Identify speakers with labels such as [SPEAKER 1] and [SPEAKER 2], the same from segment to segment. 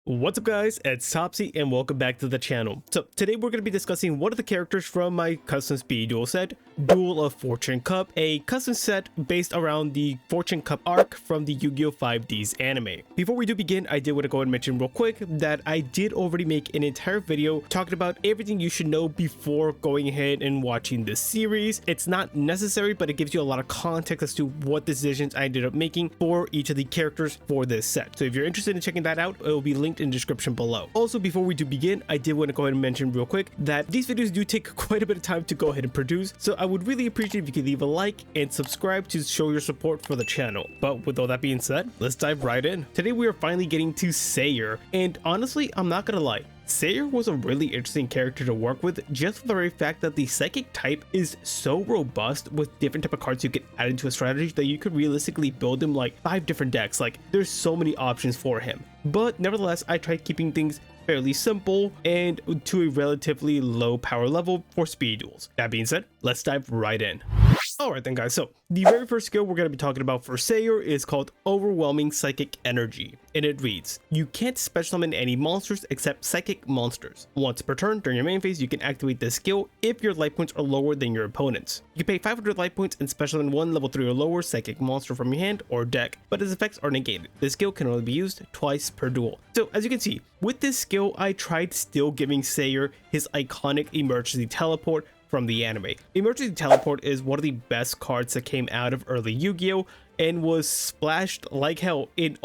[SPEAKER 1] What's up guys, it's Topsy and welcome back to the channel. So today we're going to be discussing one of the characters from my custom SpeedDuel set, Duel of Fortune Cup, a custom set based around the Fortune Cup arc from the Yu-Gi-Oh 5'Ds anime. Before we do begin, I did want to go and mention real quick that I did already make an entire video talking about everything you should know before going ahead and watching this series. It's not necessary, but it gives you a lot of context as to what decisions I ended up making for each of the characters for this set. So if you're interested in checking that out, it will be linked in the description below. Also, before we do begin, I did want to go ahead and mention real quick that these videos do take quite a bit of time to go ahead and produce, so I would really appreciate if you could leave a like and subscribe to show your support for the channel. But with all that being said, let's dive right in. Today we are finally getting to Sayer, and honestly, I'm not gonna lie, Sayer was a really interesting character to work with just for the very fact that the psychic type is so robust with different type of cards you can add into a strategy that you could realistically build him like 5 different decks. Like, there's so many options for him. But nevertheless, I tried keeping things fairly simple and to a relatively low power level for speed duels. That being said, let's dive right in. Alright then guys, so the very first skill we're going to be talking about for Sayer is called Overwhelming Psychic Energy, and it reads, you can't special summon any monsters except psychic monsters. Once per turn during your main phase, you can activate this skill if your life points are lower than your opponent's. You can pay 500 life points and special summon one level 3 or lower psychic monster from your hand or deck, but its effects are negated. This skill can only be used twice per duel. So as you can see, with this skill, I tried still giving Sayer his iconic emergency teleport from the anime. Emergency Teleport is one of the best cards that came out of early Yu-Gi-Oh and was splashed like hell in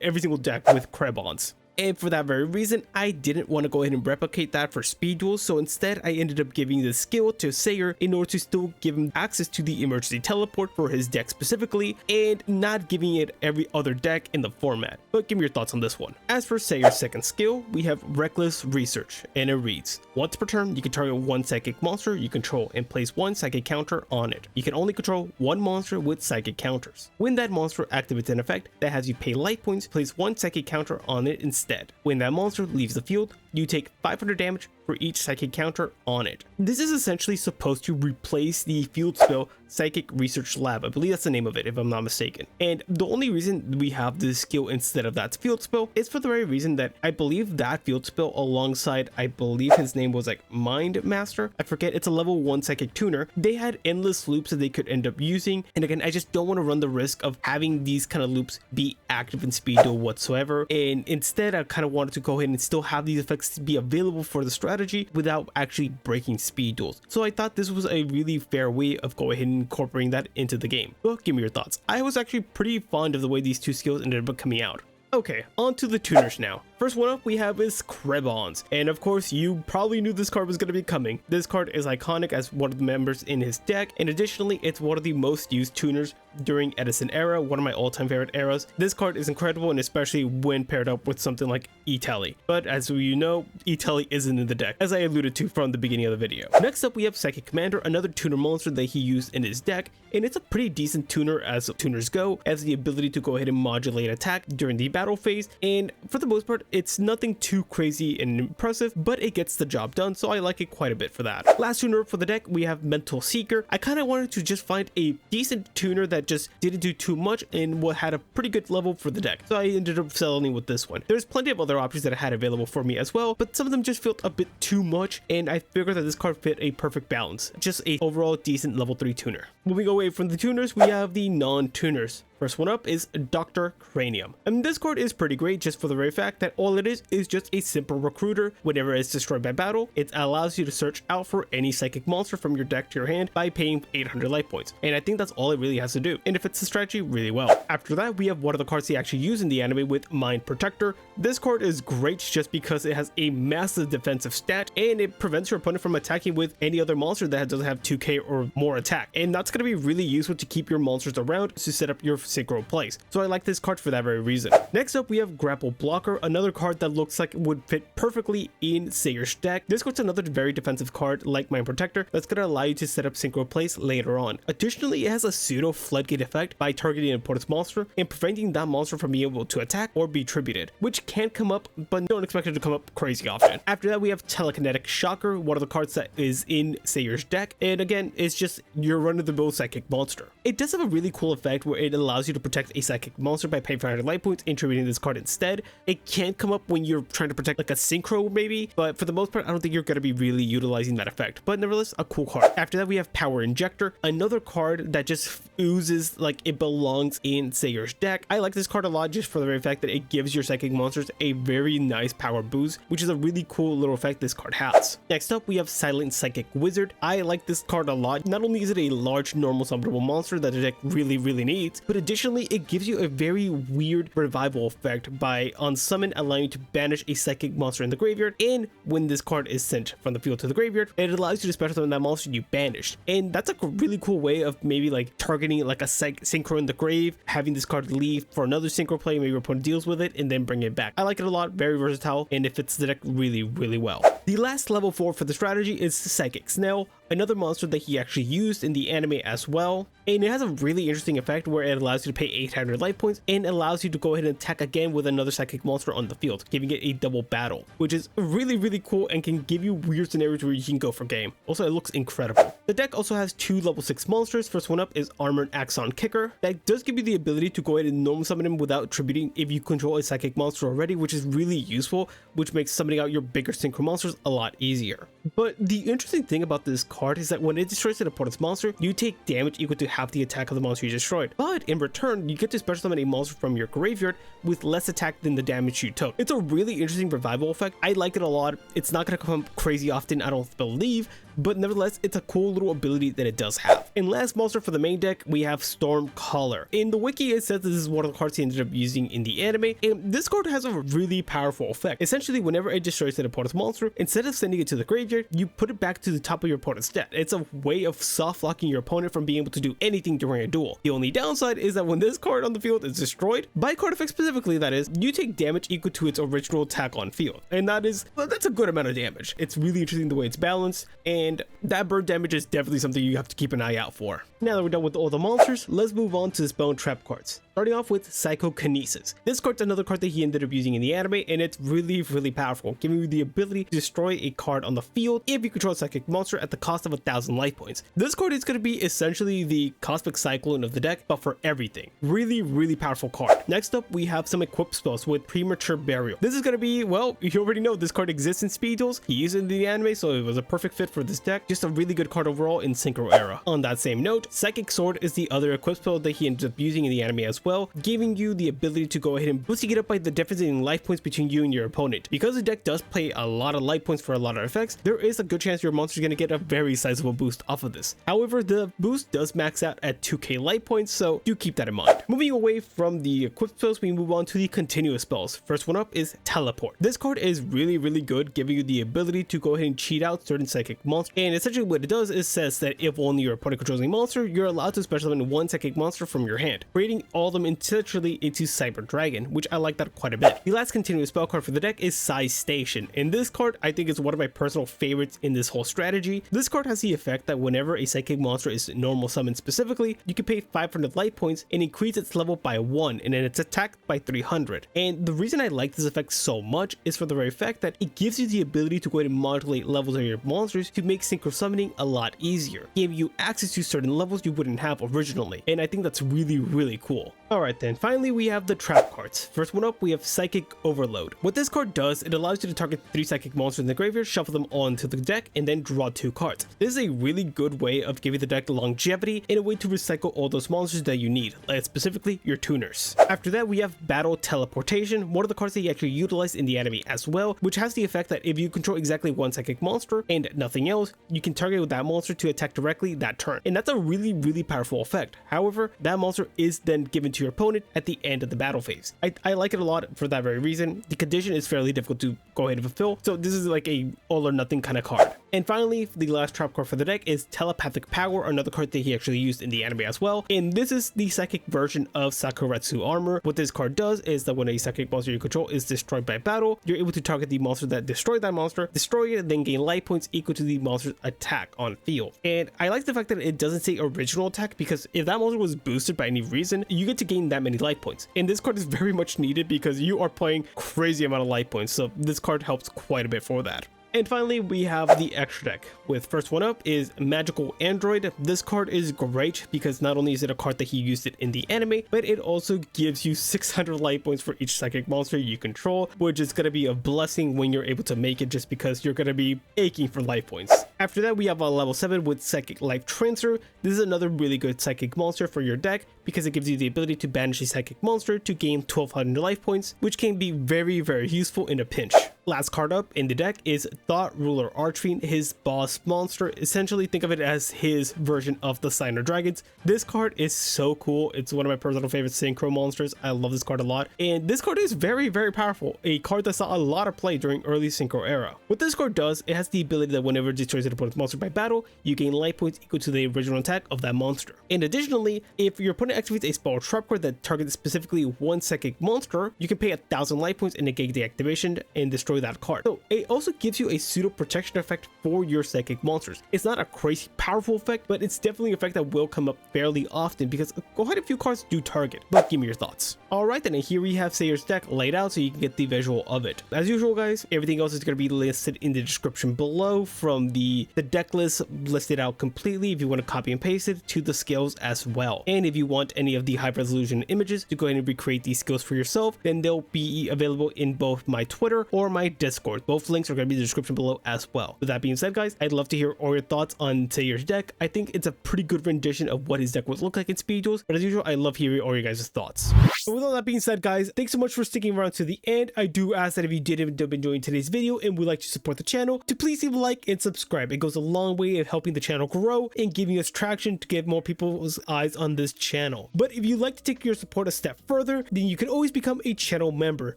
[SPEAKER 1] every single deck with Krebons. And for that very reason, I didn't want to go ahead and replicate that for speed duels, so instead I ended up giving this skill to Sayer in order to still give him access to the emergency teleport for his deck specifically, and not giving it every other deck in the format. But give me your thoughts on this one. As for Sayer's second skill, we have Reckless Research, and it reads, once per turn, you can target one psychic monster you control and place one psychic counter on it. You can only control one monster with psychic counters. When that monster activates an effect that has you pay life points, place one psychic counter on it instead. When that monster leaves the field, you take 500 damage for each psychic counter on it. This is essentially supposed to replace the field spell Psychic Research Lab. I believe that's the name of it if I'm not mistaken. And the only reason we have this skill instead of that field spell is for the very reason that I believe that field spell alongside, I believe his name was like Mind Master, I forget, it's a level 1 psychic tuner. They had endless loops that they could end up using, and again, I just don't want to run the risk of having these kind of loops be active in speed duel whatsoever, and instead I kind of wanted to go ahead and still have these effects be available for the strategy without actually breaking speed duels. So I thought this was a really fair way of going ahead and incorporating that into the game. Well, give me your thoughts. I was actually pretty fond of the way these two skills ended up coming out. Okay, on to the tuners now. First one up we have is Krebons, and of course you probably knew this card was going to be coming. This card is iconic as one of the members in his deck, and additionally it's one of the most used tuners during Edison era, one of my all-time favorite eras. This card is incredible, and especially when paired up with something like E-Tele. But as you know, E-Tele isn't in the deck, as I alluded to from the beginning of the video. Next up we have Psychic Commander, another tuner monster that he used in his deck, and it's a pretty decent tuner as tuners go, as the ability to go ahead and modulate attack during the battle phase, and for the most part it's nothing too crazy and impressive, but it gets the job done, so I like it quite a bit for that. Last tuner for the deck we have Mental Seeker. I kind of wanted to just find a decent tuner that just didn't do too much and what had a pretty good level for the deck, so I ended up settling with this one. There's plenty of other options that I had available for me as well, but some of them just felt a bit too much, and I figured that this card fit a perfect balance, just a overall decent level 3 tuner. Moving away from the tuners, we have the non-tuners. First one up is Doctor Cranium. And this card is pretty great just for the very fact that all it is just a simple recruiter. Whenever it's destroyed by battle, it allows you to search out for any psychic monster from your deck to your hand by paying 800 life points. And I think that's all it really has to do, and it fits the strategy really well. After that, we have one of the cards he actually used in the anime with Mind Protector. This card is great just because it has a massive defensive stat, and it prevents your opponent from attacking with any other monster that doesn't have 2k or more attack. And that's going to be really useful to keep your monsters around to set up your synchro plays. So I like this card for that very reason. Next up we have Grapple Blocker, another card that looks like it would fit perfectly in Sayer's deck. This card's another very defensive card like Mind Protector that's going to allow you to set up synchro plays later on. Additionally, it has a pseudo floodgate effect by targeting an opponent's monster and preventing that monster from being able to attack or be tributed, which can come up, but don't expect it to come up crazy often. After that we have Telekinetic Shocker, one of the cards that is in Sayer's deck, and again it's just your run-of-the-mill single psychic monster. It does have a really cool effect where it allows you to protect a psychic monster by paying 500 life points and treating this card instead. It can come up when you're trying to protect like a synchro maybe, but for the most part I don't think you're going to be really utilizing that effect, but nevertheless a cool card. After that we have Power Injector, another card that just oozes like it belongs in Sayer's deck. I like this card a lot just for the very fact that it gives your psychic monsters a very nice power boost, which is a really cool little effect this card has. Next up we have Silent Psychic Wizard. I like this card a lot. Not only is it a large normal summonable monster that the deck really needs, but additionally it gives you a very weird revival effect by on summon allowing you to banish a psychic monster in the graveyard, and when this card is sent from the field to the graveyard it allows you to special summon that monster you banished. And that's a really cool way of maybe like targeting like a synchro in the grave, having this card leave for another synchro play, maybe your opponent deals with it and then bring it back. I like it a lot, very versatile, and it fits the deck really well. The last level 4 for the strategy is Psychic Snail, another monster that he actually used in the anime as well, and it has a really interesting effect where it allows you to pay 800 life points and allows you to go ahead and attack again with another psychic monster on the field, giving it a double battle, which is really cool and can give you weird scenarios where you can go for game. Also, it looks incredible. The deck also has 2 level 6 monsters. First one up is Armored Axon Kicker. That does give you the ability to go ahead and normal summon him without tributing if you control a psychic monster already, which is really useful, which makes summoning out your bigger synchro monsters a lot easier. But the interesting thing about this card is that when it destroys an opponent's monster, you take damage equal to half the attack of the monster you destroyed, but in return you get to special summon a monster from your graveyard with less attack than the damage you took. It's a really interesting revival effect. I like it a lot. It's not going to come crazy often, I don't believe, but nevertheless it's a cool little ability that it does have. And last monster for the main deck we have Stormcaller. In the wiki it says this is one of the cards he ended up using in the anime, and this card has a really powerful effect. Essentially, whenever it destroys an opponent's monster, instead of sending it to the graveyard, you put it back to the top of your opponent's deck. It's a way of soft locking your opponent from being able to do anything during a duel. The only downside is that when this card on the field is destroyed, by card effect specifically that is, you take damage equal to its original attack on field, and that's a good amount of damage. It's really interesting the way it's balanced, and that burn damage is definitely something you have to keep an eye out for. Now that we're done with all the monsters, let's move on to the spell and trap cards. Starting off with Psychokinesis. This card's another card that he ended up using in the anime, and it's really powerful, giving you the ability to destroy a card on the field if you control a psychic monster at the cost of 1000 life points. This card is going to be essentially the Cosmic Cyclone of the deck, but for everything. Really powerful card. Next up, we have some equipped spells with Premature Burial. This is going to be, well, you already know this card exists in SpeedDuels. He used it in the anime, so it was a perfect fit for this deck. Just a really good card overall in Synchro era. On that same note, Psychic Sword is the other equipped spell that he ended up using in the anime as well, giving you the ability to go ahead and boosting it up by the difference in life points between you and your opponent. Because the deck does play a lot of life points for a lot of effects, there is a good chance your monster is going to get a very sizable boost off of this. However, the boost does max out at 2k life points, so do keep that in mind. Moving away from the equipped spells, we move on to the continuous spells. First one up is Teleport. This card is really good, giving you the ability to go ahead and cheat out certain psychic monsters, and essentially what it does is says that if only your opponent controls a monster, you're allowed to special summon one psychic monster from your hand, creating all of them essentially into Cyber Dragon, which I like that quite a bit. The last continuous spell card for the deck is Psi-Station, and this card I think is one of my personal favorites in this whole strategy. This card has the effect that whenever a psychic monster is normal summoned specifically, you can pay 500 life points and increase its level by 1 and then its attack by 300. And the reason I like this effect so much is for the very fact that it gives you the ability to go ahead and modulate levels of your monsters to make synchro summoning a lot easier, give you access to certain levels you wouldn't have originally, and I think that's really cool. Alright then, finally we have the trap cards. First one up, we have Psychic Overload. What this card does, it allows you to target 3 psychic monsters in the graveyard, shuffle them onto the deck, and then draw 2 cards. This is a really good way of giving the deck longevity and a way to recycle all those monsters that you need, like specifically your tuners. After that, we have Battle Teleportation, one of the cards that you actually utilize in the anime as well, which has the effect that if you control exactly one psychic monster and nothing else, you can target with that monster to attack directly that turn. And that's a really powerful effect. However, that monster is then given to your opponent at the end of the battle phase. I like it a lot for that very reason. The condition is fairly difficult to go ahead and fulfill, so this is like a all or nothing kind of card. And finally, the last trap card for the deck is Telepathic Power, another card that he actually used in the anime as well. And this is the psychic version of Sakuretsu Armor. What this card does is that when a psychic monster you control is destroyed by battle, you're able to target the monster that destroyed that monster, destroy it, then gain life points equal to the monster's attack on field. And I like the fact that it doesn't say original attack, because if that monster was boosted by any reason, you get to gain that many life points. And this card is very much needed because you are playing crazy amount of life points, so this card helps quite a bit for that. And finally, we have the extra deck. With first one up is Magical Android. This card is great because not only is it a card that he used it in the anime, but it also gives you 600 life points for each psychic monster you control, which is going to be a blessing when you're able to make it, just because you're going to be aching for life points. After that, we have a level 7 with Psychic Lifetrancer. This is another really good psychic monster for your deck because it gives you the ability to banish a psychic monster to gain 1200 life points, which can be very, very useful in a pinch. Last card up in the deck is Thought Ruler Archfiend, his boss monster. Essentially, think of it as his version of the Signer Dragons. This card is so cool. It's one of my personal favorite synchro monsters. I love this card a lot. And this card is very, very powerful. A card that saw a lot of play during early synchro era. What this card does, it has the ability that whenever it destroys an opponent's monster by battle, you gain life points equal to the original attack of that monster. And additionally, if your opponent activates a spell trap card that targets specifically one psychic monster, you can pay 1000 life points and negate the activation and destroy that card. So it also gives you a pseudo protection effect for your psychic monsters. It's not a crazy powerful effect, but it's definitely an effect that will come up fairly often because quite a few cards do target. But give me your thoughts. Alright then, and here we have Sayer's deck laid out so you can get the visual of it. As usual guys, everything else is going to be listed in the description below, from the deck list listed out completely if you want to copy and paste it, to the skills as well. And if you want any of the high resolution images to go ahead and recreate these skills for yourself, then they'll be available in both my Twitter or my Discord. Both links are going to be in the description below as well. With that being said guys, I'd love to hear all your thoughts on Sayer's deck. I think it's a pretty good rendition of what his deck would look like in Speed Duels, but as usual, I love hearing all your guys' thoughts. So with all that being said guys, thanks so much for sticking around to the end. I do ask that if you did end up enjoying today's video and would like to support the channel, to please leave a like and subscribe. It goes a long way in helping the channel grow and giving us traction to get more people's eyes on this channel. But if you'd like to take your support a step further, then you can always become a channel member.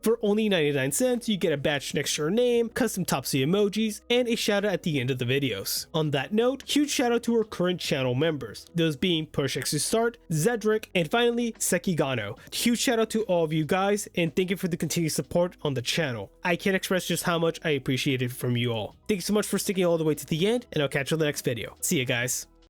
[SPEAKER 1] For only 99 cents, you get a badge next to your name, custom Topsy emojis, and a shout out at the end of the videos. On that note, huge shout out to our current channel members, those being Pushx to Start, Zedric, and finally Sekigano. Huge shout out to all of you guys, and thank you for the continued support on the channel. I can't express just how much I appreciate it from you all. Thank you so much for sticking all the way to the end, and I'll catch you in the next video. See you guys.